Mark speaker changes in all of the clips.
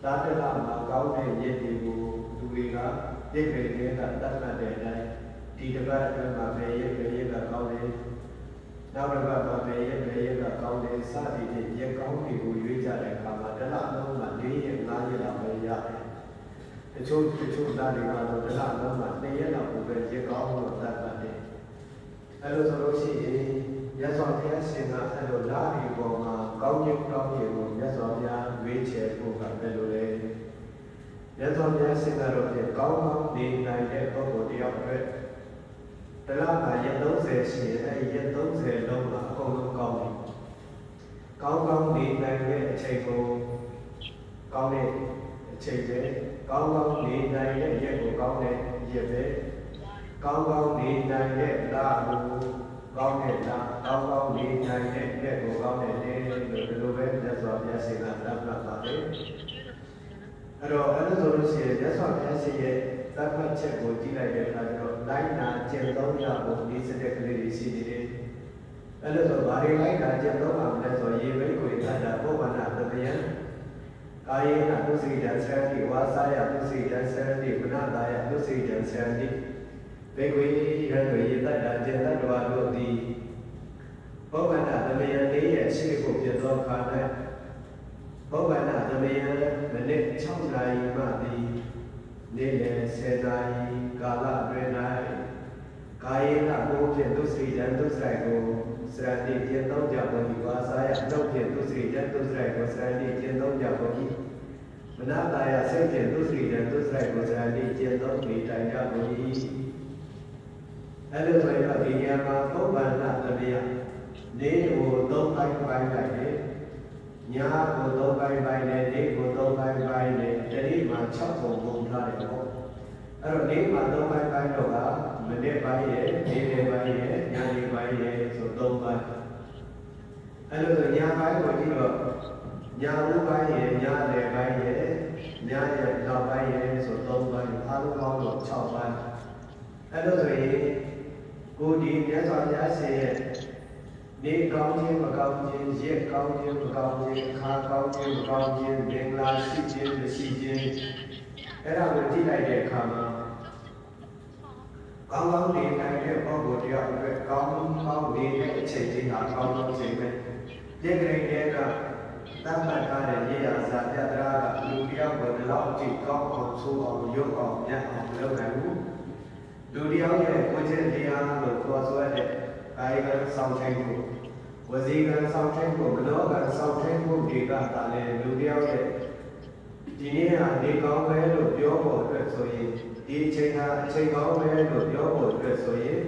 Speaker 1: ဒါတလမှာကောင်းတဲ့ရည်တွေကိုလူတွေကပြည့်ပြည့်လေးကတတ်မှတ်တဲ့အတိုင်းဒီတစ်ပတ်အတွင်းမှာပဲရည်ကကောင်းတယ်နောက်တစ်ပတ်မှာပဲရည်ကကောင်းတယ်စသည်ဖြင့်ရက်ကောင်းတွေကိုရွေးကြတဲ့အခါမှာတလလုံးမှာ၄ရက်၅ရက်လောက်ပဲရတယ်တချို့သားတွေကတော့တလလုံးမှာ2ရက်လောက်ပဲရက်ကောင်းလို့တတ်မှတ်တယ်အဲ့လိုဆိုလို့ရှိရင်မြတ်စွာဘုရားရှင်ကအဲ့လိုလာဒီပေါ်မှာကောင်းခြင်းကိုမြတ်စွာဘုရားရွေးချယ်ဖို့ကဘယ်လိုလဲမြတ်စွာဘုရားရှင်ကတော့ကောင်းနေနိုင်တဲ့ပုဂ္ဂိုလ်တယောက်အတွက်တလမှာရက်30ရှိရင်အဲ့ရက်30လုံးမှာအကုန်လုံးကောင်းတယ်ကောင်းနေနိုင်တဲ့အချိန်ကိုကောင်းတဲ့အချိန်ပဲကောင်းနေနိုင်တဲ့ရက်ကိုကောင်းတဲ့ရက်ပဲကောင်းနေနိုင်တဲ့လကိုကောင်းတဲ့လကောင်းနေနိုင်တဲ့ရက်ကိုကောင်းတဲ့နေ့လို့ဒီလိုပဲမြတ်စွာဘုရားရှင်ကတတ်မှတ်ပါတယ်အဲ့တော့အဲ့လိုဆိုလို့ရှိရင်မြတ်စွာဘုရားရှင်ရဲ့တတ်မှတ်ချက်ကိုကြည့်လိုက်တဲ့အခါကျတော့လိုက်နာကျင့်သုံးရဖို့ဒီစတဲ့ကလေးတွေရှိနေတယ်အဲ့လိုဆိုဘာတွေလိုက်နာကျင့်သုံးမှာလဲဆိုရေဘိတ်ကိုခန္ဓာပုဗ္ဗနာတယံကာယေနသုစိတံသရတိဝါစာယသုစိတံသရတိမနတာယသုစိတံသရတိဘေကွေရံတွေတတ္တကျင့်တ္တဝါတို့သည်ပုဗ္ဗနာတယံလေးရဲ့ရှိဖို့ပြသောခါ၌ပုဗ္ဗနာတယံမိနစ်6နာရီမှသည်နေ့လယ်10နာရီကာလအတွင်း၌ကာယေနကိုဖြင့်သုစိတံသုစိုက်ကိုစရတိကျင့်သုံးကြကုန်၏ဝါစာယနှုတ်ဖြင့်သုစိတံသုစိုက်ကိုစရတိကျင့်သုံးကြကုန်၏မနတာယစိတ်ဖြင့်သုစိတံသုစိုက်ကိုစရတိကျင့်သုံးပြီးတိုင်ကြကုန်၏အဲ့လိုဆိုရင်ဒီနေရာမှာပုဗ္ဗနာတယံနေ့ကို3ပိုင်းပိုင်းလိုက်တယ်ညကို3ပိုင်းပိုင်းနဲ့နေ့ကို3ပိုင်းပိုင်းနဲ့တတိမှာ6ပုံပုံထားတယ်ပေါ့အဲ့တော့နေ့မှာ3ပိုင်းပိုင်းတော့ကမနေ့ပိုင်းရဲ့နေ့လယ်ပိုင်းရဲ့ညနေပိုင်းရဲ့ဆို3ပိုင်းအဲ့လိုဆိုညပိုင်းကိုကြည့်တော့ညဦးပိုင်းရဲ့ညလယ်ပိုင်းရဲ့ညရဲ့နောက်ပိုင်းရဲ့ဆို3ပိုင်းအားလုံးပေါင်းတော့6ပိုင်းအဲ့လိုဆိုရင်ကိုဒီမြတ်စွာဘုရားရှင်ရဲ့နေကောင်းခြင်းမကောင်းခြင်းရက်ကောင်းခြင်းမကောင်းခြင်းအခါကောင်းခြင်းမကောင်းခြင်းမင်္ဂလာရှိခြင်းမရှိခြင်းအဲ့ဒါကိုကြည့်လိုက်တဲ့အခါမှာကောင်းနေနိုင်တဲ့ပုဂ္ဂိုလ်တယောက်အတွက်ကောင်းနေတဲ့အချိန်ချင်းဟာကောင်းဆုံးချိန်ပဲဒီကနေ့တည်းကတတ်မှတ်ထားတဲ့ရေရာဇာပြတရာကလူတယောက်ကိုဒီလောက်ကြည့်ကောင်းအောင်ဆိုးအောင်ရုပ်အောင်မြတ်အောင်လုပ်နိုင်ဘူးလူတယောက်ရဲ့ကိုယ်ချင်းတရားလို့ခေါ်ဆိုတဲ့ကာယကံဆောင်ထိုင်မှုဝစီကံဆောင်ထိုင်မှုမနောကံဆောင်ထိုင်မှုတွေကတာလေလူတယောက်ရဲ့ဒီနေ့ဟာနေကောင်းပဲလို့ပြောဖို့အတွက်ဆိုရင်ဒီအချိန်ဟာအချိန်ကောင်းပဲလို့ပြောဖို့အတွက်ဆိုရင်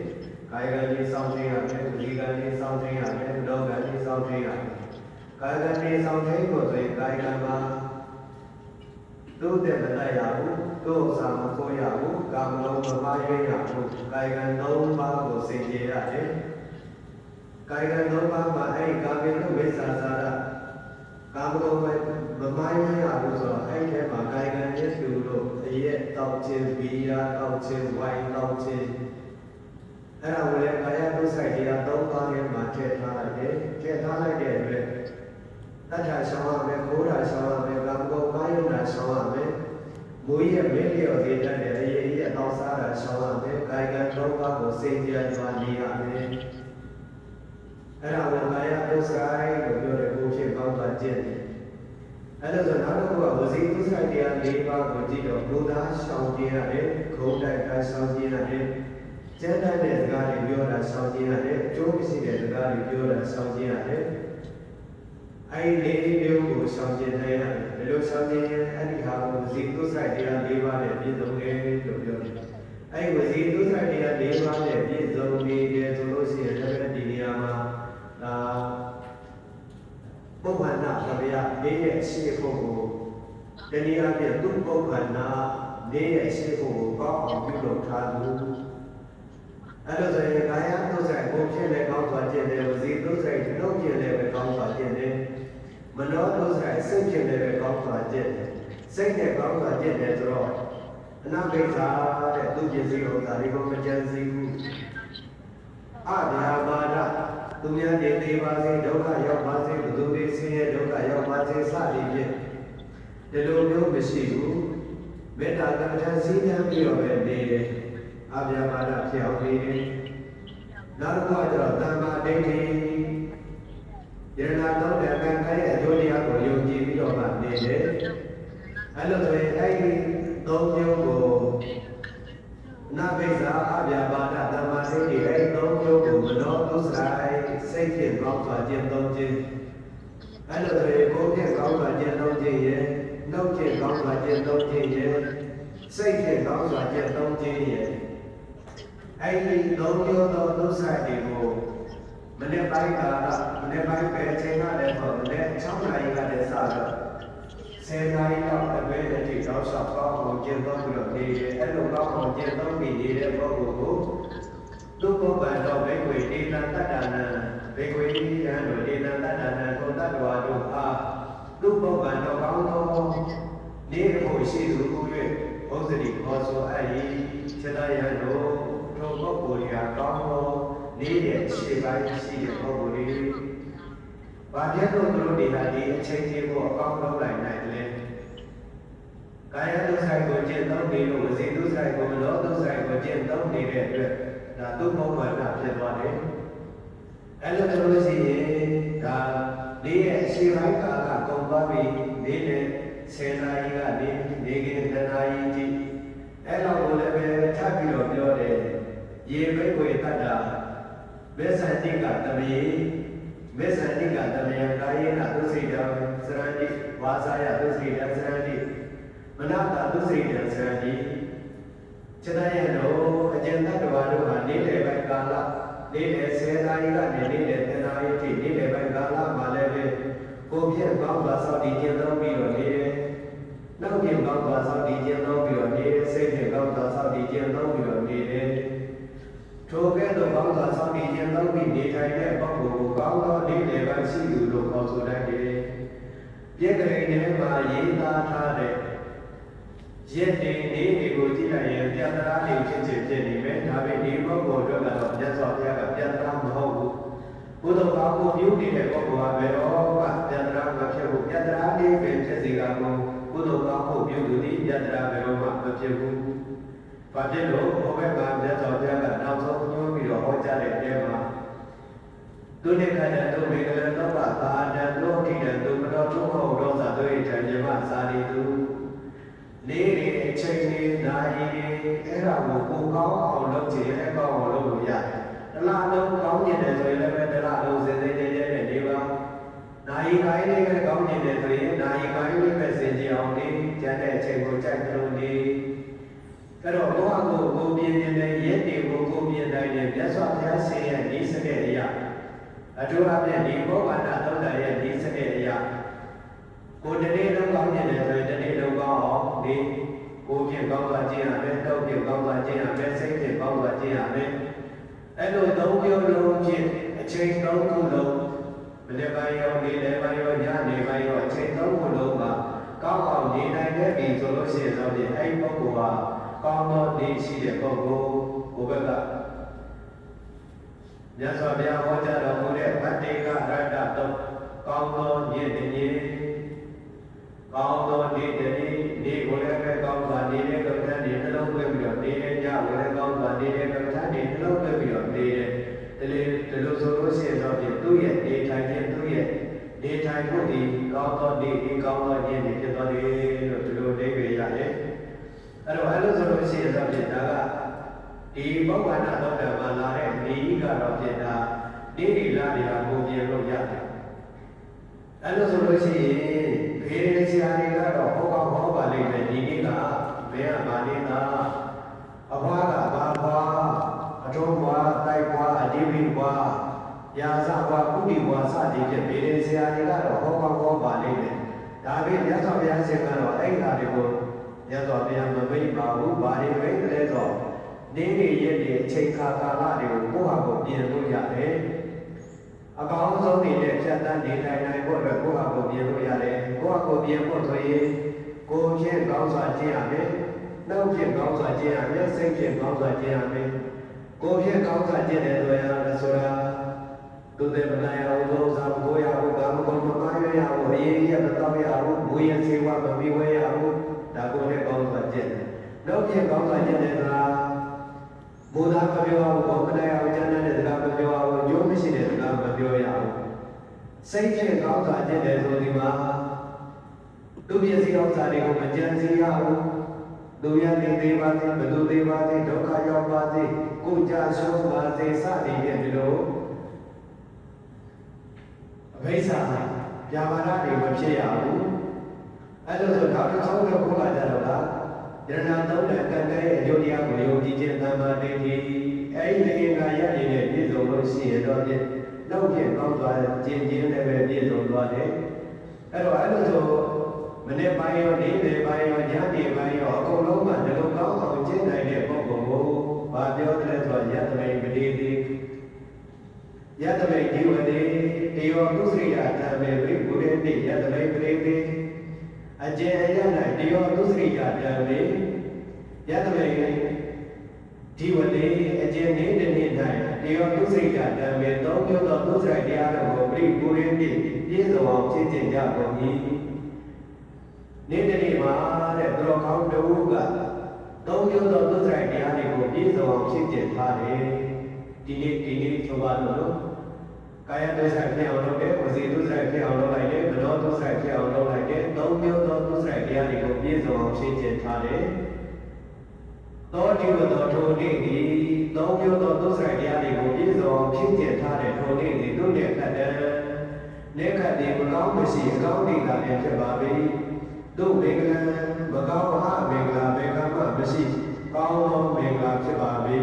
Speaker 1: ကာယကံကြီးဆောင်ထိုင်ရမယ်ဝစီကံကြီးဆောင်ထိုင်ရမယ်မနောကံကြီးဆောင်ထိုင်ရမယ်ကာယကံကြီးဆောင်ထိုင်ဖို့ဆိုရင်ကာယကံမှာတို့တဲ့မတတ်ရဘူးတို့ဥစ္စာမကိုရဘူးကာမလုံးမမှားရရဘူးကာယကံ3ပါးကိုစင်ကြယ်ရတယ်ကာယကံ3ပါးမှာအဲ့ဒီကာမေနဝိဇ္ဇာစာရကာမလုံးမမှားရရဘူးဆိုတော့အဲ့ဒီထဲမှာကာယကံရဲ့သူတို့အရက်တောက်ခြင်းဘီယာတောက်ခြင်းဝိုင်းတောက်ခြင်းအဲ့ဒါကိုလည်းကာယဒုစရိုက်တရား3ပါးထဲမှာထည့်ထားလိုက်တယ်ထည့်ထားလိုက်တဲ့အတွက်တတ္ထရှောင်းရမယ်ခိုးတာရှောင်းရမယ်ကာမဂုဏ်ကာယနာရှောင်းရမယ်မူရဲ့မင်းလျော်သေးတဲ့အရေးကြီးအတော်စားတာရှောင်းရမယ်ကာယကံ3ပါးကိုစိတ်ကြံစွာနေရမယ်အဲ့ဒါကိုကာယဒုစရိုက်လို့ပြောတဲ့ဘုဖြစ်ကောင်းစွာကျင့်တယ်အဲ့ဒါဆိုနောက်တစ်ခုကဝစီဒုစရိုက်တရား၄ပါးကိုကြည့်တော့ဘုရားရှောင်းကျင်ရတယ်ခုံးတိုက်ကရှောင်းကျင်ရတယ်ကျမ်းတတ်တဲ့စကားတွေပြောတာရှောင်းကျင်ရတယ်အကျိုးမရှိတဲ့စကားတွေပြောတာရှောင်းကျင်ရတယ်အဲ့ဒီလေးမျိုးကိုရှောင်ကျဉ်နိုင်ရတယ်ဘယ်လိုရှောင်ကျဉ်ရင်အဲ့ဒီဟာကိုဝစီသုစရိုက်တရား၄ပါးနဲ့ပြည့်စုံတယ်လို့ပြောတယ်အဲ့ဒီဝစီသုစရိုက်တရား၄ပါးနဲ့ပြည့်စုံနေတယ်ဆိုလို့ရှိရင်လည်းဒီနေရာမှာဒါပုဗ္ဗနာသဗျာလေးရဲ့အရှိဖို့ကိုတနည်းအားဖြင့်သူ့ပုဗ္ဗနာလေးရဲ့အရှိဖို့ကိုကောင်းအောင်ပြုလုပ်ထားသူအဲ့လိုဆိုရင်ကာယသုစရိုက်ကိုဖြစ်လဲကောင်းစွာကျင့်တယ်ဝစီသုစရိုက်နှုတ်ကျင့်လဲပဲကောင်းစွာကျင့်တယ်မနောဒုစရိုက်စိတ်ဖြစ်လည်းပဲကောင်းစွာကျင့်တယ်စိတ်နဲ့ကောင်းစွာကျင့်တယ်ဆိုတော့အနာဂိသာတဲ့သူပစ္စည်းဥစ္စာတွေကိုမကြံစည်ဘူးအဗျာပါဒသူများနေသေးပါစေဒုက္ခရောက်ပါစေဘုသူတွေဆင်းရဲဒုက္ခရောက်ပါစေစသည်ဖြင့် ဒီလိုမျိုးမရှိဘူးမေတ္တာကမ္မထာစီးနှံပြီးတော့ပဲနေတယ်အဗျာပါဒဖြစ်အောင်နေတယ်နောက်တစ်ခါကျတော့တမ္မာဒိဋ္ဌိယရနာသုံးတဲ့ကံခိုင်းအကျိုးတရားကိုယုံကြည်ပြီးတော့မှနေတယ်အဲ့လိုဆိုရင်အဲ့ဒီသုံးမျိုးကိုနာဘိဇာအဗျာပါဒတမ္မာဒိဋ္ဌိအဲ့သုံးမျိုးကိုမနောဒုစရိုက်စိတ်ဖြင့်ကောင်းစွာကျင့်သုံးခြင်းအဲ့လိုဆိုရင်ကိုယ်ဖြင့်ကောင်းစွာကျင့်သုံးခြင်းရဲ့နှုတ်ဖြင့်ကောင်းစွာကျင့်သုံးခြင်းရဲ့စိတ်ဖြင့်ကောင်းစွာကျင့်သုံးခြင်းရဲ့အဲ့ဒီသုံးမျိုးသောဒုစရိုက်တွေကိုမနေ့ပိုင်းကမနေ့ပိုင်းပဲချိန်ကလည်းပေါ့မနေ့6နာရီကလည်းစတော့10နာရီလောက်အပဲအထိကြောက်ဆောက်ကောင်းအောင်ကျင့်သုံးပြီးတော့နေတယ်အဲ့လိုကောင်းအောင်ကျင့်သုံးပြီးနေတဲ့ပုဂ္ဂိုလ်ကိုသူ့ပုဂ္ဂိုလ်တော့ဘိက္ခွေဒေနတတ္တနာဘိက္ခွေယံတို့ဒေနတတ္တနာကိုတတ္တဝါတို့အားသူ့ပုဂ္ဂိုလ်တော့ကောင်းသောနေဖို့ရှိသူကို၍ဘုဇတိခေါ်ဆိုအပ်၏စေတယံတို့ထိုပုဂ္ဂိုလ်ရာကောင်းသောနေတဲ့ရှေ့ပိုင်းရှိတဲ့ပုဂ္ဂိုလ်တွေ။ဘာဖြစ်လို့သူတို့ဒီဟာဒီအချိန်ကြီးကိုအကောင်းလုပ်နိုင်နိုင်လဲ။ကာယဒုစရိုက်ကိုကျင့်သုံးနေလို့ဝစီဒုစရိုက်ကိုမနောဒုစရိုက်ကိုကျင့်သုံးနေတဲ့အတွက်ဒါသူ့ဘုံဘာသာဖြစ်သွားတယ်။အဲ့လိုဆိုလို့ရှိရင်ဒါနေ့ရဲ့အချိန်ပိုင်းကကုန်သွားပြီနေ့နဲ့10နာရီကနေနေ့ကနေ့2နာရီထိအဲ့လောက်ကိုလည်းပဲထပ်ပြီးတော့ပြောတယ်။ရေဘိက္ခွေတတ္တာမေသန္တိကတမေမေသန္တိကတမေကာယေနသုစိတံစရဏိဝါစာယသုစိတံစရဏိမနတသုစိတံစရဏိခြေတရတို့အကျဉ်းတ္တဝါတို့ဟာနေ့လယ်ပိုင်းကာလနေ့လယ်10နာရီကနေနေ့လယ်10နာရီထိနေ့လယ်ပိုင်းကာလမှာလည်းပဲကိုဖြင့်ကောင်းစွာစောင့်တည်ကျင့်သုံးပြီးတော့နေတယ်။နောက်ဖြင့်ကောင်းစွာစောင့်တည်ကျင့်သုံးပြီးတော့နေတယ်စိတ်ဖြင့်ကောင်းစွာစောင့်တည်ကျင့်သုံးပြီးတော့နေတယ်ထိုကဲ့သို့ကောင်းစွာစောင့်တည်ခြင်းသုံးပြီးနေထိုင်တဲ့ပုဂ္ဂိုလ်ကိုကောင်းသောနေ့လယ်ပိုင်းရှိသူလို့ခေါ်ဆိုတတ်တယ်။ပြည့်ကလေးထဲမှာရေးသားထားတဲ့ရက်တင်နေ့တွေကိုကြည့်လိုက်ရင်ပြတ်သားနေဖြစ်နေမယ်။ဒါပေမဲ့ဒီပုဂ္ဂိုလ်တို့ကတော့မြတ်စွာဘုရားကပြတ်သားမဟုတ်ဘူး။ဘုဒ္ဓဘာသာကိုပြုနေတဲ့ပုဂ္ဂိုလ်ကဘယ်တော့မှပြတ်သားမဖြစ်ဘူး။ပြတ်သားနေပဲဖြစ်စေကကိုဘုဒ္ဓဘာသာကိုပြုသူဒီပြတ်သားဘယ်တော့မှမဖြစ်ဘူး။ဘာဖြစ်လို့ဘုရားကမြတ်စွာဘုရားကနောက်ဆုံးညွှန်ပြီးတော့ဟောကြားတဲ့တဲမှာသူနေခန္ဓာတို့ဝေကလတော့ပါအာတံတို့ထိတယ်သူမတော်သူမဟုတ်တော့သာတို့ရဲ့ဉာဏ်မြတ်စာရီသူနေ့နေ့အချိန်လေးနာရီအဲ့ဒါကိုကိုကောင်းအောင်လုပ်ချင်အဲ့ကောင်းအောင်လုပ်လို့ရတယ်။တလားလုံးကောင်းနေတယ်ဆိုရင်လည်းတလားလုံးစင်စင်ကြဲကြဲနဲ့နေပါ။နာရီပိုင်းလေးပဲကောင်းနေတယ်ဆိုရင်နာရီပိုင်းလေးပဲစင်ကြအောင်နေကျန်တဲ့အချိန်ကိုကြိုက်လို့နေအဲ့တော့ဘုရားကိုပြင်းနေတဲ့ရက်တွေကိုကိုပြင်းတိုင်းနဲ့မြတ်စွာဘုရားရှင်ရဲ့ဤစနစ်အရာအထူးအဖြင့်ဒီဘောဂနာသုံးတာရဲ့ဤစနစ်အရာကိုတနေ့လုံးကောင်းနေတယ်ဆိုရင်တနေ့လုံးကောင်းအောင်ဒီကိုဖြင့်ကောင်းသွားခြင်းရမယ်တောက်ဖြင့်ကောင်းသွားခြင်းရမယ်စိတ်ဖြင့်ကောင်းသွားခြင်းရမယ်အဲ့လိုသုံးမျိုးလုံးဖြင့်အချိန်သုံးခုလုံးမနေ့ပိုင်းရောနေ့လယ်ပိုင်းရောညနေပိုင်းရောအချိန်သုံးခုလုံးမှာကောင်းအောင်နေနိုင်တဲ့ပြီဆိုလို့ရှိရင်တော့ဒီအဲ့ပုဂ္ဂိုလ်ဟာကောင်းသောနေရှိတဲ့ပုဂ္ဂိုလ်ကိုဘက်ကမြတ်စွာဘုရားဟောကြားတော်မူတဲ့ဗတ္တိကရတ္တတော့ကောင်းသောညစ်တဲ့ညကောင်းသောနေ့တည်းနေ့ကိုလည်းပဲကောင်းစွာနေတဲ့ကမ္ဘာနေနှလုံးသွင်းပြီးတော့နေတဲ့ညကိုလည်းကောင်းစွာနေတဲ့ကမ္ဘာနေနှလုံးသွင်းပြီးတော့နေတဲ့ဒီလိုဆိုလို့ရှိရင်တော့သူ့ရဲ့နေထိုင်ခြင်းသူ့ရဲ့နေထိုင်မှုဒီကောင်းသောနေ့ဒီကောင်းသောညနေဖြစ်သွားတယ်လို့ဒီလိုအဓိပ္ပာယ်ရတယ်အဲ့လိုဆိုလို့ရှိရင်တော့ဖြစ်တာကဒီဘောဂနာသောတာပန်လာတဲ့နေကြီးကတော့ဖြစ်တာဒီဒီလာနေတာကိုပြင်လို့ရတယ်အဲ့လိုဆိုလို့ရှိရင်ဘေးဆရာတွေကတော့ဟောပါလိမ့်မယ်ဒီနေ့ကဘယ်ကမာနေတာအဘွားကဘာဘွားအထုံးဘွားတိုက်ဘွားအဒီဘိဘွားရာဇဘွားကုတိဘွားစသည်ဖြင့်ဘေးဆရာတွေကတော့ဟောပါလိမ့်မယ်ဒါပေမဲ့မြတ်စွာဘုရားရှင်ကတော့အဲ့ဒါတွေကိုမြတ်စွာဘုရားမမိတ်ပါဘူး။ဘာတွေမိတ်လဲဆိုနေ့နေ့ရက်နေ့အချိန်ခါကာလတွေကိုကိုယ့်ဟာကိုပြင်လို့ရတယ်။အကောင်းဆုံးနေတဲ့ဖြတ်တန်းနေနိုင်ဖို့အတွက်ကိုယ့်ဟာကိုပြင်လို့ရတယ်။ကိုယ့်ဟာကိုပြင်ဖို့ဆိုရင်ကိုယ်ဖြင့်ကောင်းစွာကျင့်ရမယ်။နှုတ်ဖြင့်ကောင်းစွာကျင့်ရမယ်။စိတ်ဖြင့်ကောင်းစွာကျင့်ရမယ်။ကိုယ်ဖြင့်ကောင်းစွာကျင့်တယ်ဆိုရင်ဆိုတာ သူတဲ့မနိုင်အောင်လို့သာမကိုရဘူးကာမဂုဏ်မမာရရဘူးအရေးရမတော့ရဘူးမူရစေဝမမီဝဲရဘူးဒါကိုလည်းကောင်းစွာကျင့်တယ်နောက်ပြန်ကောင်းစွာကျင့်တယ်ဆိုတာဘုရားမပြောအောင်ဘောမနိုင်အောင်ကျမ်းတဲ့စကားမပြောအောင်ညိုးမရှိတဲ့စကားမပြောရဘူးစိတ်ဖြင့်ကောင်းစွာကျင့်တယ်ဆိုဒီမှာသူပြည့်စည်အောင်စာတွေကိုမကြံစည်ရဘူးသူရနေသေးပါသေးဘသူသေးပါသေးဒုက္ခရောက်ပါသေးကိုကြရှုံးပါသေးစသည်ဖြင့်ဒီလိုအဘိဓါဗျာပါဒတွေမဖြစ်ရဘူးအဲ့လိုဆိုတော့တစ်ခေါက်တော့ဘုရားကြတော့လားယရဏသုံးတဲ့ကံတဲ့ယုတ်တရားကိုယုံကြည်ခြင်းတမ္မာတိတိအဲ့ဒီနေကရရည်နဲ့ပြည့်စုံလို့ရှိရတော့ဖြင့်နောက်ဖြင့်ကောင်းသွားကျင့်ခြင်းနဲ့ပဲပြည့်စုံသွားတယ်အဲ့တော့အဲ့လိုဆိုမနေ့ပိုင်းရောနေ့လယ်ပိုင်းရောညနေပိုင်းရောအကုန်လုံးကဒီလိုကောင်းအောင်ကျင့်နိုင်တဲ့ပုဂ္ဂိုလ်ကိုဘာပြောတယ်ဆိုတော့ယတမိန်ပတိတိယတမိန်ဒီဝတိတေယောသုစရိယဓမ္မေဝိပုရိတိယတမိန်ပတိတိအကျဉ်အရ၌တေယောသုစရိယဓမ္မေယတမိန်ဒီဝတိအကျဉ်နေ့တစ်နေ့၌တေယောသုစရိယဓမ္မေသုံးမျိုးသောသုစရိယတရားတို့ကိုပရိပုရိတိပြည့်စုံအောင်ကျင့်ကြကြကုန်၏နေ့တနေ့မှာတဲ့သူတော်ကောင်းတဦးကသုံးမျိုးသောသုစရိုက်တရားတွေကိုပြည့်စုံအောင်ဖြစ်ကျင်ထားတယ်ဒီနေ့ဆိုပါလို့ကာယသုစရိုက်ဖြစ်အောင်လုပ်တယ်ဝစီသုစရိုက်ဖြစ်အောင်လုပ်လိုက်တယ်မနောသုစရိုက်ဖြစ်အောင်လုပ်လိုက်တယ်သုံးမျိုးသောသုစရိုက်တရားတွေကိုပြည့်စုံအောင်ဖြစ်ကျင်ထားတယ်သောတိဝသောထိုနေ့ဒီသုံးမျိုးသောသုစရိုက်တရားတွေကိုပြည့်စုံအောင်ဖြစ်ကျင်ထားတဲ့ထိုနေ့ဒီတို့နဲ့ခတ်တယ်နေခတ်ဒီမကောင်းမရှိအကောင်းဒေတာလည်းဖြစ်ပါပြီတို့မင်္ဂလာမကောင်းဟာမင်္ဂလာဘေကမှမရှိကောင်းသောမင်္ဂလာဖြစ်ပါပြီ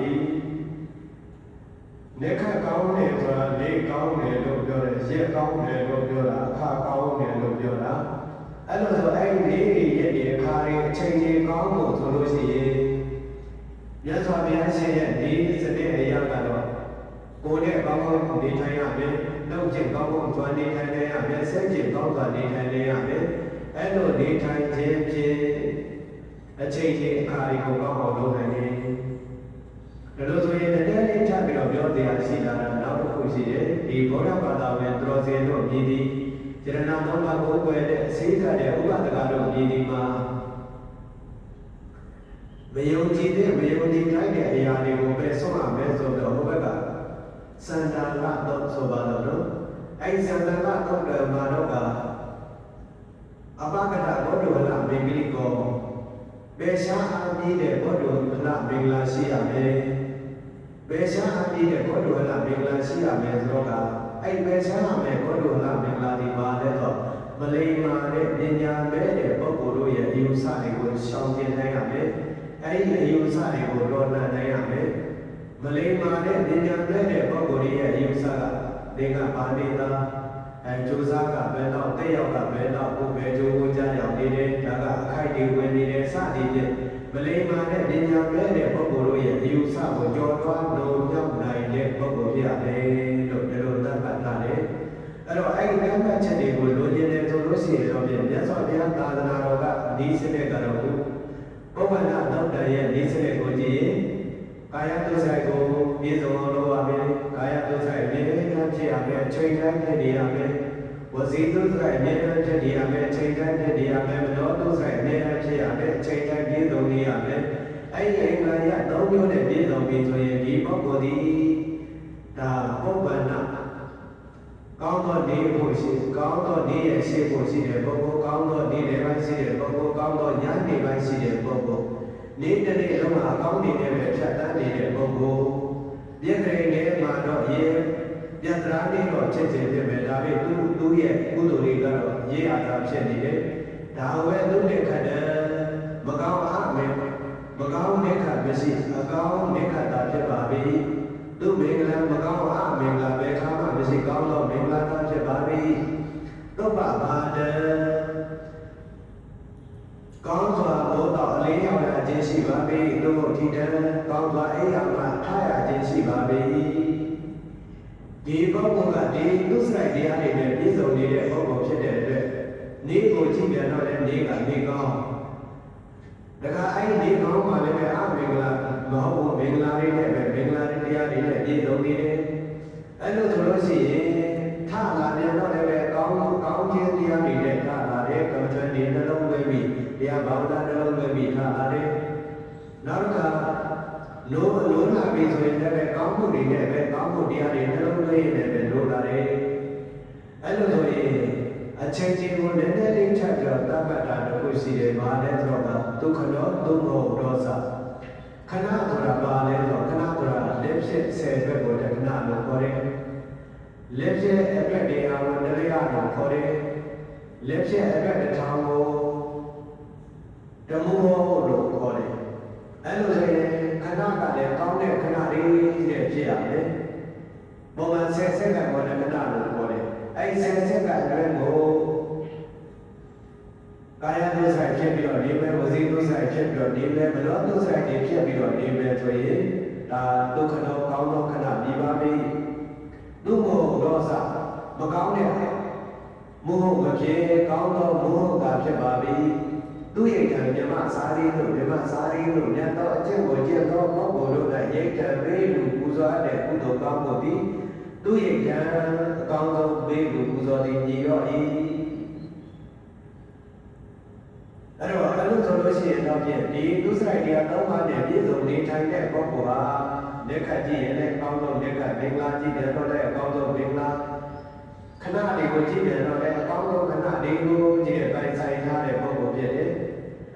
Speaker 1: နေခတ်ကောင်းတယ်ဆိုတာနေကောင်းတယ်လို့ပြောတယ်ရက်ကောင်းတယ်လို့ပြောတာအခါကောင်းတယ်လို့ပြောတာအဲ့လိုဆိုအဲ့ဒီရက်ဒီအခါတွေအချိန်ကြီးကောင်းဖို့ဆိုလို့ရှိရင်မြတ်စွာဘုရားရှင်ရဲ့ဒီစတဲ့နေရာကတော့ကိုယ်နဲ့ကောင်းကောင်းနေထိုင်ရမယ်လုပ်ခြင်းကောင်းကောင်းစွာနေထိုင်ရမယ်စိတ်ခြင်းကောင်းစွာနေထိုင်ရမယ်အဲ့လိုနေထိုင်ခြင်းဖြင့်အချိန်ချင်းအခါတွေကိုကောင်းအောင်လုပ်နိုင်တယ်။ဒါလို့ဆိုရင်တကယ်လေးထပ်ပြီးတော့ပြောတရားရှိတာနောက်တစ်ခုရှိတယ်။ဒီဗုဒ္ဓဘာသာဝင်သူတော်စင်တို့မြည်သည်ယရဏသုံးပါးကိုယ်ွယ်တဲ့အစည်းကတဲ့ဥပဒကတို့မြည်သည်မှာမယုံကြည်တဲ့မယုံကြည်တိုင်းတဲ့အရာတွေကိုပဲဆုံးရမယ်ဆိုတော့ဟိုဘက်ကစန္ဒာလတော့ဆိုပါတော့နော်။အဲ့စန္ဒာလတော့ကမှာတော့ကအပကတဘောဓဝလမင်္ဂလိကောဘေရှာအာမိတဲ့ဘောဓဝလမင်္ဂလာရှိရမယ်ဘေရှာအာမိတဲ့ဘောဓဝလမင်္ဂလာရှိရမယ်ဆိုတော့ကအဲ့ဘေရှာအာမဲ့ဘောဓဝလမင်္ဂလာဒီပါလဲတော့မလိမ္မာတဲ့ပညာမဲ့တဲ့ပုဂ္ဂိုလ်တို့ရဲ့အယူဆတွေကိုရှောင်ကျဉ်နိုင်ရမယ်အဲ့ဒီအယူဆတွေကိုတော်လှန်နိုင်ရမယ်မလိမ္မာတဲ့ပညာမဲ့တဲ့ပုဂ္ဂိုလ်ရဲ့အယူဆကသင်္ကပါဏိတာကျိုးစားကဘယ်တော့တက်ရောက်ကဘယ်တော့ဘုဘယ်ကျိုးကိုကြားရောက်နေတယ်ဒါကအခိုက်တွေဝင်နေတယ်စသည်ဖြင့်မလိမ္မာတဲ့ပညာမဲ့တဲ့ပုဂ္ဂိုလ်တို့ရဲ့အယူဆကိုကြော်လွှားလို့ရောက်နိုင်တဲ့ပုဂ္ဂိုလ်ဖြစ်ရတယ်လို့ဒီလိုသတ်မှတ်ထားတယ်အဲ့တော့အဲ့ဒီသတ်မှတ်ချက်တွေကိုလိုချင်တယ်ဆိုလို့ရှိရင်တော့မြတ်စွာဘုရားသာသနာတော်ကဒီစနစ်ကတော့ပုဗ္ဗနာတောတ္တရဲ့ဒီစနစ်ကိုကြည့်ရင်ကာယတုဆိုင်ကိုပြည့်စုံအောင်လုပ်ရမယ်ကာယတုဆိုင်အမြဲတမ်းဖြစ်ရမယ်အချိန်တိုင်းဖြစ်နေရမယ်ဝစီတုဆိုင်အမြဲတမ်းဖြစ်နေရမယ်အချိန်တိုင်းဖြစ်နေရမယ်မနောတုဆိုင်အမြဲတမ်းဖြစ်ရမယ်အချိန်တိုင်းပြည့်စုံနေရမယ်အဲ့ဒီအင်္ဂါရသုံးမျိုးနဲ့ပြည့်စုံပြီဆိုရင်ဒီပုဂ္ဂိုလ်ဒီဒါပုဗ္ဗနာကောင်းသောနေဖို့ရှိကောင်းသောနေရဲ့ရှိဖို့ရှိတဲ့ပုဂ္ဂိုလ်ကောင်းသောနေလည်းပိုင်းရှိတဲ့ပုဂ္ဂိုလ်ကောင်းသောညနေပိုင်းရှိတဲ့ပုဂ္ဂိုလ်နေ့တစ်နေ့လုံးအကောင်းနေတဲ့ပဲဖြတ်တန်းနေတဲ့ပုဂ္ဂိုလ်ပြည့်တဲ့နေမှာတော့ရေပြတ်သားနေတော့ချက်ချင်းဖြစ်မယ်ဒါပေမဲ့သူ့ရဲ့ကုသိုလ်တွေကတော့ရေးအားသာဖြစ်နေတယ်ဒါဝဲသူ့နဲ့ခတ်တယ်မကောင်းအားမယ်မကောင်းတဲ့ခတ်မရှိအကောင်းတဲ့ခတ်တာဖြစ်ပါပြီသူ့မင်္ဂလာမကောင်းအားမင်္ဂလာပဲခါမှမရှိကောင်းတော့မင်္ဂလာသာဖြစ်ပါပြီသုပ္ပဘာဒံကောင်းစွာဘုဒ္ဓအလေးရောက်ရခြင်းရှိပါပြီတို့ဒီတန်ကောင်းစွာအိယာမှာထားရခြင်းရှိပါပြီဒီပုဂ္ဂိုလ်ကဒီသူစရိုက်တရားတွေနဲ့ပြည့်စုံနေတဲ့ပုဂ္ဂိုလ်ဖြစ်တဲ့အတွက်နေ့ကိုကြည့်ပြန်တော့လည်းနေ့ကနေကောင်းဒါကအဲ့ဒီနေ့ကောင်းမှလည်းပဲအမင်္ဂလာမဟုတ်ဘူးမင်္ဂလာတွေနဲ့ပဲမင်္ဂလာတရားတွေနဲ့ပြည့်စုံနေတယ် အဲ့လိုဆိုလို့ရှိရင်ထလာပြန်တော့လည်းကောင်းခြင်းတရားတွေနဲ့ထလာတယ်ကမ္မထန်ဒီနှလုံးသွင်းပြီးတရားဘာဝနာနှလုံးသွင်းပြီးထလာတယ်နောက်တစ်ခါနိုးလာပြီဆိုရင်လည်းကောင်းမှုတွေနဲ့ပဲကောင်းမှုတရားတွေနှလုံးသွင်းနေပဲနိုးလာတယ်အဲ့လိုဆိုရင်အချိန်ချင်းကိုနည်းနည်းလေးထပ်ပြီးတော့တတ်မှတ်တာတစ်ခုရှိတယ်ဘာလဲဆိုတော့ဒုက္ခတော့ဒုက္ခဒေါသခဏဆိုတာဘာလဲဆိုတော့ခဏဆိုတာလက်ဖြစ်10ဘက်ကိုတခဏလို့ခေါ်တယ်လက်ဖြစ်အပြက်တရားကိုတရားလို့ခေါ်တယ်လက်ဖြစ်အပြက်တစ်ထောင်ကိုဓမ္မလို့ခေါ်တယ်အဲ့လိုဆိုရင်ခဏကလည်းကောင်းတဲ့ခဏလေးတဲ့ဖြစ်ရမယ်ပုံမှန်10စက္ကန့်ကိုလည်းခဏလို့ခေါ်တယ်အဲ့10စက္ကန့်အတွင်းကိုကာယဒုစရိုက်ဖြစ်ပြီးတော့ဒီမဲ့ဝစီဒုစရိုက်ဖြစ်ပြီးတော့ဒီမဲ့မနောဒုစရိုက်တွေဖြစ်ပြီးတော့ဒီမဲ့ဆိုရင်ဒါဒုက္ခတော့ကောင်းတော့ခဏပြီးပါပြီသူ့မို့ဒေါသမကောင်းတဲ့မို့မဖြစ်ကောင်းတော့မို့တာဖြစ်ပါပြီသူ့ရိတ်တံမြမစာရီတို့မြမစာရီတို့မြတ်သောအကျင့်ကိုကျင့်သောပုဂ္ဂိုလ်တို့၌ရိတ်တံပေးလူပူဇော်တဲ့ကုသိုလ်ကောင်းမှုသည်သူ့ရိတ်တံအကောင်းဆုံးပေးလူပူဇော်သည်ညီရော၏အဲ့တော့အဲ့လိုဆိုလို့ရှိရင်တော့ပြင်ဒီဒုစရိုက်တရား၃ပါးနဲ့ပြည့်စုံနေထိုင်တဲ့ပုဂ္ဂိုလ်ဟာလက်ခတ်ကြည့်ရင်လည်းအကောင်းဆုံးလက်ခတ်မင်္ဂလာကြည့်တယ်တော့လည်းအကောင်းဆုံးမင်္ဂလာခဏလေးကိုကြည့်တယ်တော့လည်းအကောင်းဆုံးခဏလေးကိုကြည့်တဲ့ပိုင်ဆိုင်ထားတဲ့ပုဂ္ဂိုလ်ဖြစ်တယ်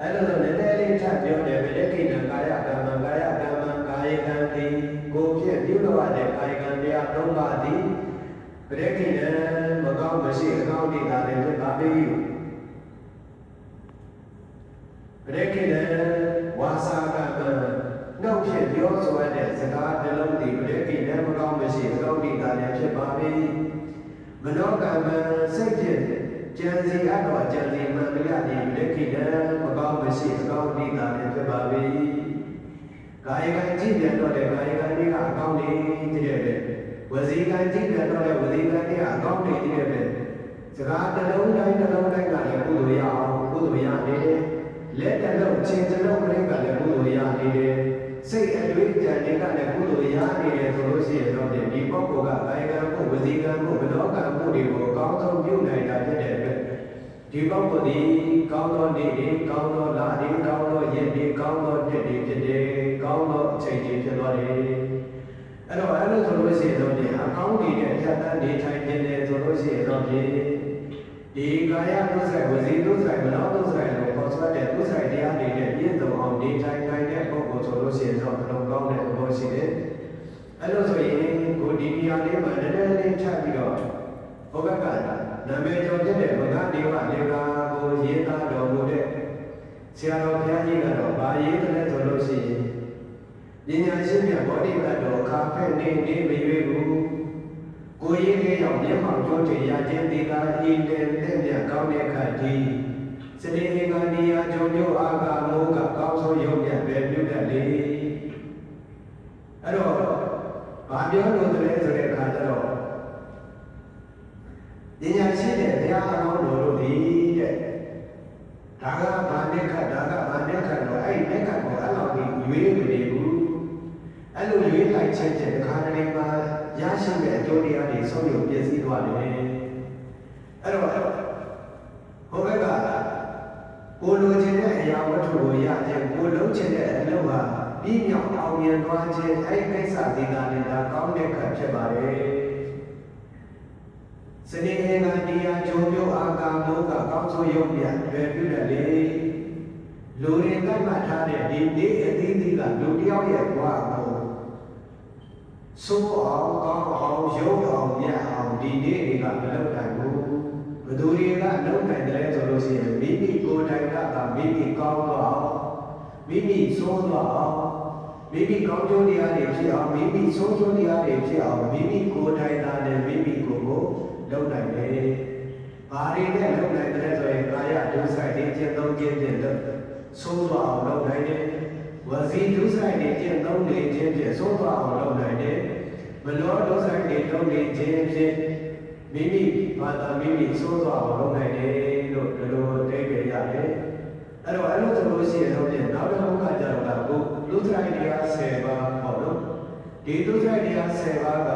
Speaker 1: အဲ့လိုဆိုလည်းနည်းနည်းလေးထပ်ပြောတယ်ဗလက်ခိဏကာယကမ္မကာယကမ္မကာယကံတိကိုဖြစ်ပြုလို့ရတဲ့ကာယကံတရား၃ပါးသည်ဗလက်ခိဏမကောင်းမရှိအကောင်းတိတာလည်းဖြစ်ပါပြီဗလက်ခိဏဝါစာကမ္မနောက်ဖြစ်ပြောဆိုရတဲ့စကားနှလုံးသည်ဗလက်ခိဏမကောင်းမရှိအကောင်းတိတာလည်းဖြစ်ပါပြီမနောကမ္မစိတ်ဖြင့်ကြံစီအပ်တော်ကြံစီမှန်တရားသည်ဗလက်ခိဏမကောင်းမရှိအကောင်းတိတာလည်းဖြစ်ပါပြီကာယကံကြည့်ပြန်တော့လေကာယကံတွေကအကောင်းနေကြည့်တယ်ဝစီကံကြည့်ပြန်တော့လေဝစီကံတွေကအကောင်းနေကြည့်တယ်စကားတစ်လုံးတိုင်းကလည်းကုသိုလ်ရအောင်ကုသိုလ်ရနေတယ်လက်တစ်လုံးချင်းတစ်လုံးကလည်းကုသိုလ်ရနေတယ်စိတ်အတွေ့အကြံတွေကလည်းကုသိုလ်ရနေတယ်ဆိုလို့ရှိရင်တော့ဒီပုဂ္ဂိုလ်ကကာယကံမှုဝစီကံမှုမနောကံမှုတွေကိုအကောင်းဆုံးပြုနိုင်တာဖြစ်တဲ့အတွက်ဒီပုဂ္ဂိုလ်ဒီကောင်းသောနေ့ဒီကောင်းသောလဒီကောင်းသောရက်ဒီကောင်းသောနှစ်ဒီဖြစ်တယ်ကောင်းသောအချိန်ဒီဖြစ်သွားတယ်အဲ့တော့အဲ့လိုဆိုလို့ရှိရင်တော့ဒီအကောင်းတွေနဲ့ဖြတ်တန်းနေထိုင်နေတယ်ဆိုလို့ရှိရင်တော့ဒီကာယဒုစရိုက်ဝစီဒုစရိုက်မနောဒုစရိုက်လို့ခေါ်ဆိုတဲ့ဒုစရိုက်တရားတွေနဲ့ပြည့်စုံအောင်နေထိုင်နိုင်တဲ့ပုဂ္ဂိုလ်ဆိုလို့ရှိရင်တော့ဘယ်လိုကောင်းတဲ့သဘောရှိတယ်အဲ့လိုဆိုရင်ကိုဒီနေရာလေးမှာနည်းနည်းလေးထပ်ပြီးတော့ဘုရားကနာမည်ကျော်ဖြစ်တဲ့ဘုရားဒေဝလေကာကိုရေးသားတော်မူတဲ့ဆရာတော်ဘုရားကြီးကတော့ဗာရေးတယ်ဆိုလို့ရှိရင်ပညာရှိမြတ်ဗောဓိတတော်ခါဖက်နေမရွေးဘူးကိုရေးလေးရောက်မျက်မှောက်ကျိုးချရခြင်းဒီသာဤတဲ့တဲ့မြတ်ကောင်းတဲ့ခါဒီစနေနေ့ကနေရာဂျုံညိုအာကမိုးကကောင်းဆုံးရုပ်မြတ်ပဲပြုတတ်လေအဲ့တော့ဘာပြောလို့တလဲဆိုတဲ့အခါကျတော့ပညာရှိတဲ့ဘုရားအလောင်းတော်တို့ဒီတဲ့ဒါကဗာနဲ့ခတ်ဒါကဗာနဲ့ခတ်တော့အဲ့နဲ့ခတ်ကိုအဲ့လောက်ကြီးရွေးမနေဘူးအဲ့လိုရွေးလိုက်ချက်တဲ့အခါတည်းမှာရရှိတဲ့အကျိုးတရားတွေဆုံးယုံပြည့်စည်သွားတယ်အဲ့တော့ဟိုဘက်ကကိုလိုချင်တဲ့အရာဝတ္ထုကိုရခြင်းကိုလုံးချင်တဲ့အလုပ်ဟာပြီးမြောက်အောင်မြင်သွားခြင်းအဲ့ကိစ္စဒီကနေ့ဒါကောင်းတဲ့ခတ်ဖြစ်ပါတယ်စနေနေ့ကတရားကြိုးပြောအာကာမိုးကကောင်းဆုံးရုပ်ပြရွယ်ပြုတယ်လေလူတွေတတ်မှတ်ထားတဲ့ဒီနေ့အသီးသီးကလူတယောက်ရဲ့ဘဝကိုစိုးအောင်ကောင်းအောင်ရုပ်အောင်မြတ်အောင်ဒီနေ့တွေကမလုပ်နိုင်ဘူးဘယ်သူတွေကလုပ်နိုင်တယ်ဆိုလို့ရှိရင်မိမိကိုယ်တိုင်ကမိမိကောင်းတော့မိမိစိုးတော့မိမိကောင်းကျိုးတရားတွေဖြစ်အောင်မိမိစိုးကျိုးတရားတွေဖြစ်အောင်မိမိကိုယ်တိုင်သာနဲ့မိမိကိုယ်ကိုလုပ်နိုင်တယ်။ဘာတွေနဲ့လုပ်နိုင်တယ်ဆိုရင်ကာယဒုစရိုက်တွေကျင့်သုံးခြင်းဖြင့်ဆိုးသွားအောင်လုပ်နိုင်တယ်။ဝစီဒုစရိုက်တွေကျင့်သုံးနေခြင်းဖြင့်ဆိုးသွားအောင်လုပ်နိုင်တယ်။မနောဒုစရိုက်တွေလုပ်နေခြင်းဖြင့်မိမိဘာသာမိမိဆိုးသွားအောင်လုပ်နိုင်တယ်လို့ဒီလိုအဓိပ္ပာယ်ရတယ်။အဲ့လိုဆိုလို့ရှိရင်တော့နောက်တစ်ခုကကြတော့ဒုစရိုက်တရား10ပါးပေါ့နော်။ဒီဒုစရိုက်တရား10ပါးက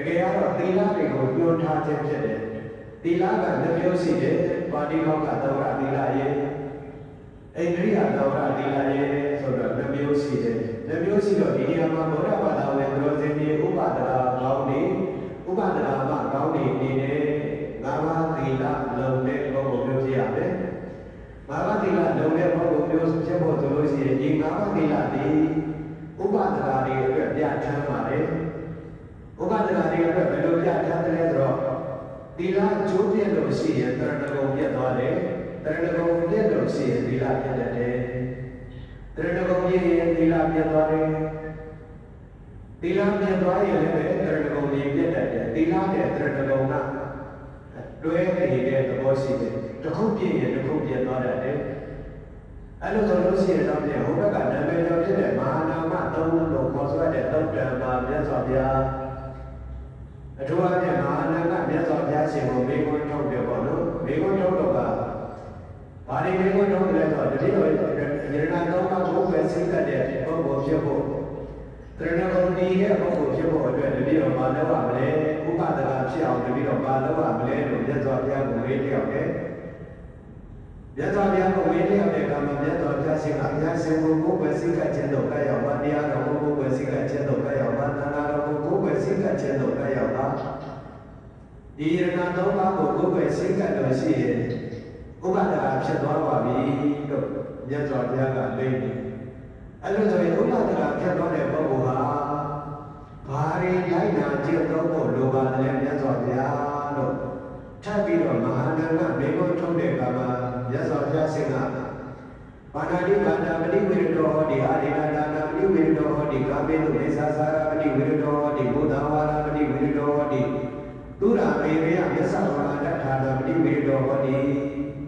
Speaker 1: ကယ်ကတော့သီလတွေကိုပြောထားခြင်းဖြစ်တယ်သီလကနှမျိုးရှိတယ်ပါဠိတော်ကသဝရသီလရဲ့အိန္ဒိယသဝရသီလရဲ့ဆိုတော့နှမျိုးရှိတယ်နှမျိုးရှိတော့ဒီနေရာမှာဘုရားဘာသာဝင်တော်စင်ကြီးဥပဒနာကောင်းနေဥပဒနာမကောင်းနေနေတယ်ငါးပါးသီလလုံးတဲ့ပုဂ္ဂိုလ်မျိုးဖြစ်ရမယ်ငါးပါးသီလလုံးတဲ့ပုဂ္ဂိုလ်မျိုးဖြစ်ဖို့ဆိုလို့ရှိရင်ဒီငါးပါးသီလဒီဥပဒနာတွေအတွက်ပြဋ္ဌာန်းပါတယ်ဥပဒနာတွေအတွက်ဘယ်လိုပြဋ္ဌာန်းတယ်ဆိုတော့သီလကျိုးပြည့်လို့ရှိရင်တရဏဂုံပြည့်သွားတယ်တရဏဂုံပြည့်လို့ရှိရင်သီလပြည့်တယ်တရဏဂုံပြည့်ရင်သီလပြည့်သွားတယ်သီလပြည့်သွားရင်လည်းတရဏဂုံပြည့်တယ်သီလနဲ့တရဏဂုံကတွဲနေတဲ့သဘောရှိတယ်တစ်ခုပြည့်ရင်တစ်ခုပြည့်သွားတယ်အဲ့လိုဆိုလို့ရှိရင်တော့ဟိုဘက်ကနာမည်ကျော်ဖြစ်တဲ့မဟာနာမသုံးလို့ခေါ်ဆိုရတဲ့သုတ်တံမှာမြတ်စွာဘုရားအထူးအဖြင့်မဟာနာကမြတ်စွာဘုရားရှင်ကိုမေခွန်းထုတ်တယ်ပေါ့နော်မေခွန်းထုတ်တော့ကဘာတွေမေခွန်းထုတ်တယ်ဆိုတော့ဒီလိုရဏသုံးပါးကိုပဲစိတ်ကတဲ့ပုဂ္ဂိုလ်ဖြစ်ဖို့တရဏဂုံဒီရဲ့ပုဂ္ဂိုလ်ဖြစ်ဖို့အတွက်တပည့်တော်ဘာလုပ်ရမလဲဥပဒနာဖြစ်အောင်တပည့်တော်ဘာလုပ်ရမလဲလို့မြတ်စွာဘုရားကိုမေးလျောက်တယ်မြတ်စွာဘုရားကိုမေးလျောက်တဲ့အခါမှာမြတ်စွာဘုရားရှင်ကဘုရားရှင်ကိုကိုယ်ပဲစိတ်ကခြင်းတော့ကဲ့ရောက်ပါတရားတော်ကိုကိုယ်ပဲစိတ်ကခြင်းတော့ကဲ့ရောက်ပါသံဃာတော်ကိုကိုယ်ပဲစိတ်ကခြင်းတော့ကဲ့ရောက်ပါဒီရဏသုံးပါးကိုကိုယ်ပဲစိတ်ကလို့ရှိရင်ဥပဒနာဖြစ်သွားပါပြီလို့မြတ်စွာဘုရားကလိမ့်တယ်အဲ့လိုဆိုရင်ဥပဒနာဖြစ်သွားတဲ့ပုဂ္ဂိုလ်ဟာဘာတွေလိုက်နာကျင့်သုံးဖို့လိုပါတယ်မြတ်စွာဘုရားလို့ထပ်ပြီးတော့မဟာနာကမေဖို့ထုတ်တဲ့အခါမှာမြတ်စွာဘုရားရှင်ကဘာနာတိဘာနာပတိဝိရတောဟောတိအာရိနာဒါနာပတိဝိရတောဟောတိကာမေတုမေသာသာရပတိဝိရတောဟောတိဘုဒ္ဓဝါရပတိဝိရတောဟောတိသူရာမေရယမြတ်စွာဘုရားတထာနာပတိဝိရတောဟောတိ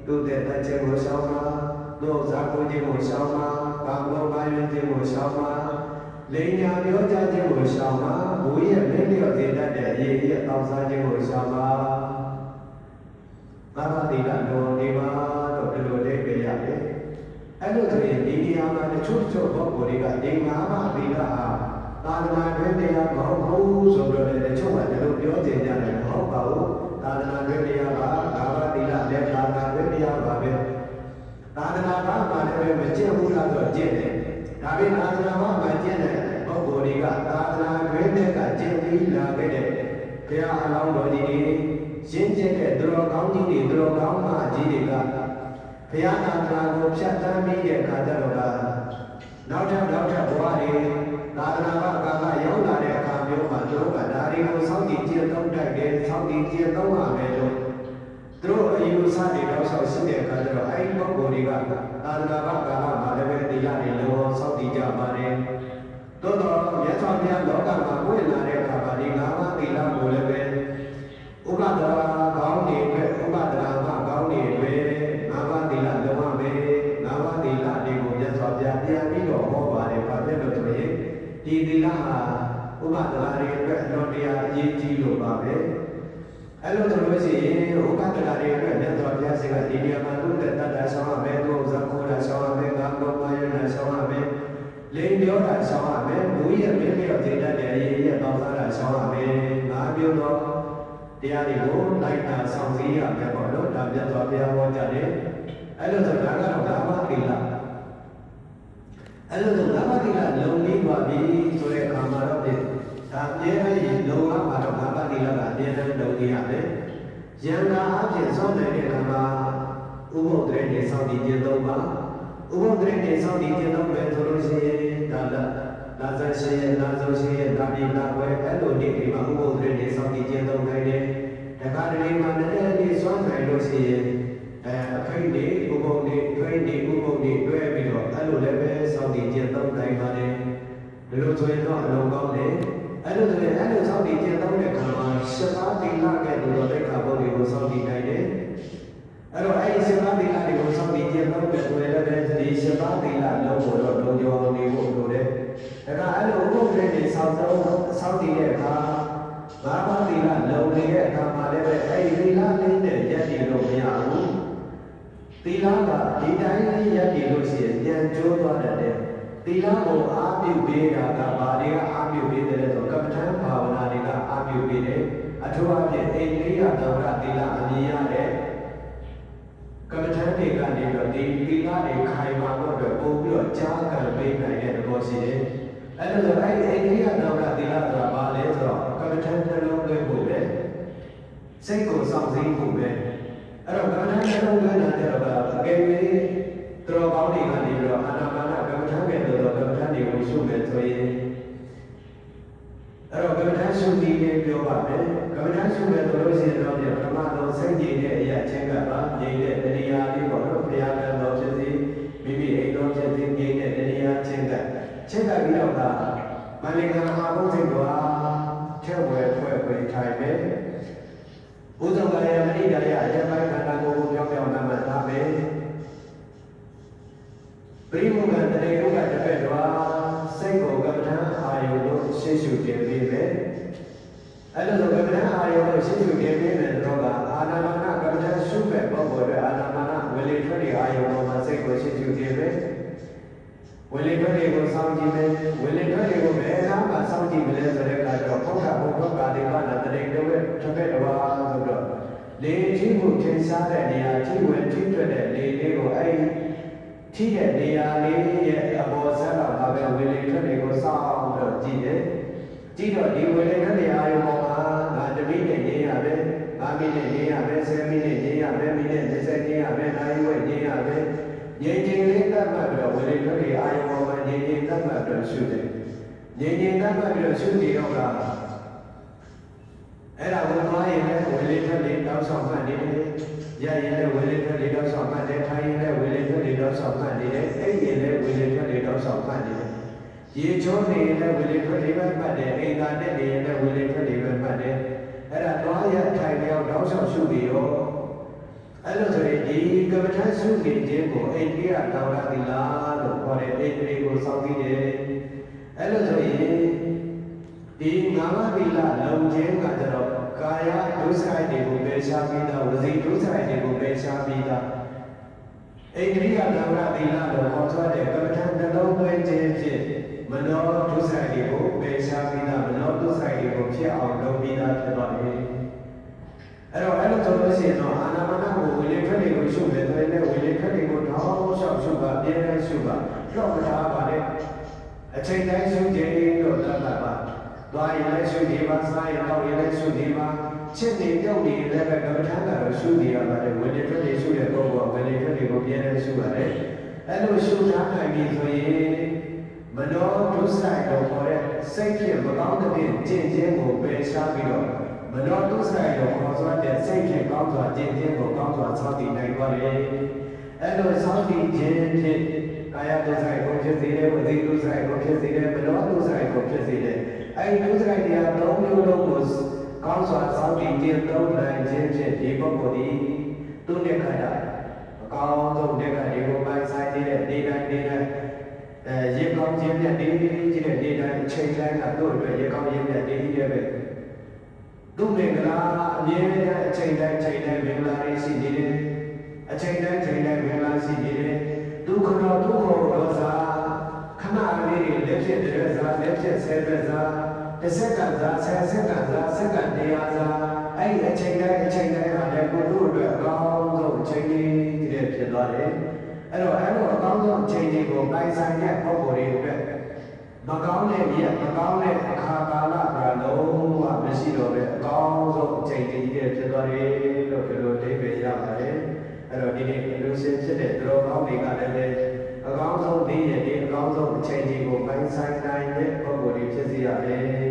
Speaker 1: သူတဲ့တခြင်းကိုရှောင်းပါတို့ဇာကိုခြင်းကိုရှောင်းပါကာမဂုဏ်ပါယွင်ခြင်းကိုရှောင်းပါလိန်ညာပြောကြခြင်းကိုရှောင်းပါဘုရားမင်းလျော့စေတတ်တဲ့အရေးကြီးတောင်းစားခြင်းကိုရှောင်းပါငါးပါးသီလတော်နေပါတော့ဒီလိုလေးပြရတယ်အဲ့လိုဆိုရင်ဒီနေရာမှာတချို့ပုဂ္ဂိုလ်တွေကဒီငါးပါးသီလဟာသာသနာ့တွင်တရားမဟုတ်ဘူးဆိုတော့လည်းတချို့ကဒီလိုပြောကြတယ်မဟုတ်ပါဘူးသာသနာ့တွင်တရားကငါးပါးသီလနဲ့သာသနာ့တွင်တရားပါပဲသာသနာ့ဘာမှလည်းမကျင့်ဘူးလားဆိုတော့ကျင့်တယ်ဒါပေမဲ့သာသနာ့ဘာမှကျင့်တဲ့ပုဂ္ဂိုလ်တွေကသာသနာ့တွင်ကကျင့်ပြီးလာခဲ့တဲ့ဘုရားအလောင်းတော်ကြီးတွေရှင်းကျက်တဲ့သူတော်ကောင်းကြီးတွေသူတော်ကောင်းမကြီးတွေကဘုရားသာသနာကိုဖြတ်သန်းပြီးတဲ့အခါကျတော့နောက်ထပ်ဘဝတွေသာသနာ့ဘာကာလရောက်လာတဲ့အခါမျိုးမှာသူတို့ကဒါတွေကိုစောင့်ကြည့်ကျင့်သုံးတတ်တယ်စောင့်ကြည့်ကျင့်သုံးရမယ်လို့သူတို့အယူဆတွေတော့ဆောက်ရှိတဲ့အခါကျတော့အဲ့ဒီပုဂ္ဂိုလ်တွေကသာသနာ့ဘာကာလမှာလည်းပဲသီလတွေလုံးဝစောင့်ကြည့်ကြပါတယ်သို့တော့မြတ်စွာဘုရားလောကမှာဝင်လာတဲ့အခါမှာဒီငါးပါးသီလကိုလည်းပဲဥပဒနာကောင်းနေပဲဥပဒနာမကောင်းနေပဲငါးပါးသီလလုံးဝပဲငါးပါးသီလတွေကိုမြတ်စွာဘုရားပြန်ပြီးတော့ဟောပါတယ်ဘာဖြစ်လို့ဆိုရင်ဒီသီလဟာဥပဒနာတွေအတွက်အတော်တရားအရေးကြီးလို့ပါပဲအဲ့လိုဆိုလို့ရှိရင်ဥပဒနာတွေအတွက်မြတ်စွာဘုရားရှင်ကဒီနေရာမှာသူ့တဲ့တတ်တာဆောင်ရမယ်သူ့ဇခိုးတာဆောင်ရမယ်ကာမဂုဏ်ပါယနာဆောင်ရမယ်လိန်ပြောတာဆောင်ရမယ်မူရဲ့မင်းလျော့စေတတ်တဲ့အရေးရဲ့တောင်းစားတာဆောင်ရမယ်ငါပြောတော့တရားတွေကိုလိုက်တာဆောင်စည်းရမယ်ပေါ့နော်ဒါပြတ်သွားဘုရားဟောကြတယ်အဲ့လိုဆိုဒါကတော့ငါးပါးသီလအဲ့လိုဆိုငါးပါးသီလလုံပြီးပါပြီဆိုတဲ့အခါမှာတော့ဒါအမြဲတမ်းလုံရမှာတော့ငါးပါးသီလကအမြဲတမ်းလုံနေရတယ်ယန္တာအဖြစ်စောင့်နေတဲ့အခါမှာဥပုသ္တရေနဲ့စောင့်တည်ခြင်းသုံးပါဥပုသ္တရေနဲ့စောင့်တည်ခြင်းသုံးပဲဆိုလို့ရှိရင်ဒါလာဇရှင်ရဲ့လာဇုရှင်ရဲ့ဒါပြီးလာဝဲအဲ့လိုနေ့ဒီမှာဥပုသ္တရေနဲ့စောင့်တည်ခြင်းသုံးနိုင်တယ်တခါတလေမှာလည်းဒီစွမ်းနိုင်လို့ရှိရင်အဖိတ်တွေဥပုံတွေဖိတ်တွေဥပုံတွေတွဲပြီးတော့အဲ့လိုလည်းပဲစောင့်တည်ခြင်းသုံးနိုင်ပါတယ်ဒီလိုဆိုရင်တော့အလုံးကောင်းတယ်အဲ့လိုဆိုရင်အဲ့လိုစောင့်တည်ခြင်းသုံးတဲ့အခါမှာရှစ်ပါးသီလကဲ့သို့သောလက်ခါဘုတ်တွေကိုစောင့်တည်နိုင်တယ်အဲ့တော့အဲ့ဒီရှစ်ပါးသီလတွေကိုစောင့်တည်ခြင်းသုံးတဲ့ဆိုရင်လည်းဒီရှစ်ပါးသီလလုံးကိုတော့လုံးကျော်နေဖို့လိုတယ်ဒါကအဲ့လိုဥပုသ္တရေတွေစောင့်တည်တဲ့အခါငါးပါးသီလလုံနေတဲ့အခါမှာလည်းပဲအဲ့ဒီသီလလေးနဲ့ရပ်တည်လို့မရဘူးသီလကဒီတိုင်းလေးရပ်တည်လို့ရှိရင်ပြန်ကျိုးသွားတယ်သ တီလာကိုအားပြုပေးတာကဘာတွေကအားပြုပေးတယ်ဆိုကမ္မထံဘာဝနာတွေကအားပြုပေးတယ်အထူးအဖြင့်အိန္ဒိယသံဃာတီလာအမြင်ရတဲ့ကမ္မထံတွေကနေတော့ဒီတီလာတွေခိုင်မာဖို့အတွက်ပို့ပြီးတော့ကြားကံပေးနိုင်တဲ့သဘောရှိတယ်အဲ့ဒါဆိုအဲ့ဒီအိန္ဒိယသံဃာတီလာဆိုတာဘာလဲဆိုတော့ကမ္မထံနှလုံးသွင်းဖို့ပဲစိတ်ကိုစောင့်စည်းဖို့ပဲအဲ့တော့ကမ္မထံနှလုံးသွင်းတာတဲ့တော့အကယ်၍သူတော်ကောင်းတွေကနေပြီးတော့အာနာပါနကမ္မထံရဲ့လို့ကမ္မထံတွေကိုရှုမယ်ဆိုရင်အဲ့တော့ကမ္မထံရှုနည်းလေးပြောပါမယ်ကမ္မထံရှုမယ်ဆိုလို့ရှိရင်တော့ပထမဆုံးစိတ်ကြည်တဲ့အရာချင်းကပါငြိမ်တဲ့တရားလေးပေါ့နော်ဘုရားကံတော်ဖြစ်စီမိမိအိမ်တော်ဖြစ်စီငြိမ်တဲ့တရားချင်းကပြီးတော့ကမလင်္ကာအာဘုစိတ်တော်ထဲဝဲဖွဲ့ထိုင်ပဲဥဒ္ဒကရမဏိတရအယပိုင်းခန္ဓာကိုယ်ကိုပြောင်းပြောင်းမှတ်ထားမယ်ပရိမုခတရေုကတပည့်တော်စိတ်ကိုကမ္မထံအာယုလို့ရှင်းရှုတင်ပေးမယ်အဲ့လိုဆိုကမ္မထံအာယုလို့ရှင်းရှုတင်ပေးမယ်တော့ကအာနာပါနကမ္မထံရှုမဲ့ပုံပေါ်တဲ့အာနာပါနဝေလေထွက်တဲ့အာယုပေါ်မှာစိတ်ကိုရှင်းရှုတင်မယ်ဝေလေထွက်တွေကိုစောင့်ကြည့်မယ်ဝေလေထွက်တွေကိုဘယ်လားမှစောင့်ကြည့်မလဲဆိုတဲ့အခါကျတော့ဘုရားဘုရားကာတိကနာတရေတို့ရဲ့တစ်ဖက်တစ်ပါးဆိုတော့လေထိမှုထင်ရှားတဲ့နေရာထိဝင်ထိတွေ့တဲ့လေလေးကိုအဲ့ထိတဲ့နေရာလေးရဲ့အပေါ်ဆက်တော့ဒါပဲဝေလေထွက်တွေကိုစောင့်တော့ကြည့်တယ်ကြည့်တော့ဒီဝေလေထွက်တွေအာယုပေါ်မှာငါတမိနဲ့နေရပဲ5မိနစ်နေရပဲ10မိနစ်နေရပဲမိနစ်20နေရပဲနိုင်ဝဲနေရပဲငြိမ်ငြိမ်လေးတတ်မှတ်ပြီးတော့ဝေလေထွက်တွေအာယုပေါ်မှာငြိမ်ငြိမ်တတ်မှတ်ပြီးတော့ရှုတယ်ငြိမ်ငြိမ်တတ်မှတ်ပြီးတော့ရှုနေတော့ကအဲ့ဒါကိုသွားရင်လည်းဝေလေထွက်တွေတောက်ဆောင်မှတ်နေတယ်ရရင်လည်းဝေလေထွက်တွေတောက်ဆောင်မှတ်တယ်ထိုင်ရင်လည်းဝေလေထွက်တွေတောက်ဆောင်မှတ်နေတယ်အိပ်ရင်လည်းဝေလေထွက်တွေတောက်ဆောင်မှတ်နေတယ်ရေချိုးနေရင်လည်းဝေလေထွက်တွေပဲမှတ်တယ်အိမ်သာတက်နေရင်လည်းဝေလေထွက်တွေပဲမှတ်တယ်အဲ့ဒါသွားရထိုင်ရောက်တောက်ဆောင်ရှုပြီးရောအဲ့လိုဆိုရင်ဒီကမ္မထရှုနေခြင်းကိုအိန္ဒိယတောင်ရသီလာလို့ခေါ်တဲ့အိန္ဒိကိုစောင့်ကြည့်တယ်အဲ့လိုဆိုရင်ဒီငါးပါးသီလလုံခြင်းကကြတော့ကာယဒုစရိုက်တွေကိုပယ်ရှားပြီးသားဝစီဒုစရိုက်တွေကိုပယ်ရှားပြီးသားအိန္ဒိယတောင်ရသီလာလို့ခေါ်ဆိုတဲ့ကမ္မထနှလုံးသွင်းခြင်းဖြင့်မနောဒုစရိုက်တွေကိုပယ်ရှားပြီးသားမနောဒုစရိုက်တွေကိုဖြစ်အောင်လုပ်ပြီးသားဖြစ်သွားတယ်အဲ့တော့အဲ့လိုဆိုလို့ရှိရင်တော့အာနာပါနကိုဝေလေထွက်တွေကိုရှုမယ်ဆိုရင်လည်းဝေလေထွက်တွေကိုတောင်းလျှောက်ရှုပါပြင်းတိုင်းရှုပါလှော့မထားပါနဲ့အချိန်တိုင်းရှုခြင်းလို့သတ်မှတ်ပါသွားရင်လည်းရှုနေပါစားရင်တော့ရင်လည်းရှုနေပါချစ်နေပြုတ်နေလည်းပဲကမ္မထံကတော့ရှုနေရပါတယ်ဝေလေထွက်တွေရှုတဲ့ပုဂ္ဂိုလ်ကဝေလေထွက်တွေကိုပြင်းတိုင်းရှုပါတယ်အဲ့လိုရှုထားနိုင်ပြီဆိုရင်မနောဒုစရိုက်ကိုခေါ်တဲ့စိတ်ဖြင့်မကောင်းတဲ့ကျင့်ခြင်းကိုပယ်ရှားပြီးတော့မနောဒုစရိုက်ကိုခေါ်ဆိုတဲ့စိတ်ဖြင့်ကောင်းစွာကျင့်ခြင်းကိုကောင်းစွာစောင့်တည်နိုင်သွားတယ်အဲ့လိုစောင့်တည်ခြင်းဖြင့်ကာယဒုစရိုက်ကိုဖြစ်စေတယ်ဝစီဒုစရိုက်ကိုဖြစ်စေတယ်မနောဒုစရိုက်ကိုဖြစ်စေတယ်အဲ့ဒီဒုစရိုက်တရား၃မျိုးလုံးကိုကောင်းစွာစောင့်တည်ခြင်းသုံးနိုင်ခြင်းဖြင့်ဒီပုဂ္ဂိုလ်ဒီသူ့နဲ့ခန္ဓာအကောင်းဆုံးတဲ့ခန္ဓာကိုပိုင်ဆိုင်နေတဲ့နေတိုင်းရေကောင်းခြင်းနဲ့နေကြီးတဲ့နေတိုင်းအချိန်တိုင်းကတို့အတွက်ရေကောင်းခြင်းနဲ့နေကြီးတဲ့ပဲသူ့မင်္ဂလာအမြဲတမ်းအချိန်တိုင်းမင်္ဂလာတွေရှိနေတယ်အချိန်တိုင်းမင်္ဂလာရှိနေတယ်ဒုက္ခတော့ဒုက္ခရောစားခဏလေးလက်ဖြစ်တဲ့စားလက်ဖြစ်ဆဲတဲ့စားတစ်စက္ကန့်စားဆယ်စက္ကန့်စားစက္ကန့်တရားစားအဲ့ဒီအချိန်တိုင်းဟာလည်းကိုတို့အတွက်အကောင်းဆုံးအချိန်လေးတည်းဖြစ်သွားတယ်အဲ့တော့အဲ့လိုအကောင်းဆုံးအချိန်တွေကိုပိုင်ဆိုင်တဲ့ပုဂ္ဂိုလ်တွေအတွက်မကောင်းတဲ့ရက်မကောင်းတဲ့အခါကာလကလုံးဝမရှိတော့ပဲအကောင်းဆုံးအချိန်ကြီးတွေဖြစ်သွားတယ်လို့ဒီလိုအဓိပ္ပာယ်ရပါတယ်အဲ့တော့ဒီနေ့လူစင်ဖြစ်တဲ့သူတော်ကောင်းတွေကလည်းအကောင်းဆုံးနေ့ရက်ဒီအကောင်းဆုံးအချိန်ကြီးကိုပိုင်ဆိုင်နိုင်တဲ့ပုဂ္ဂိုလ်တွေဖြစ်စေရတယ်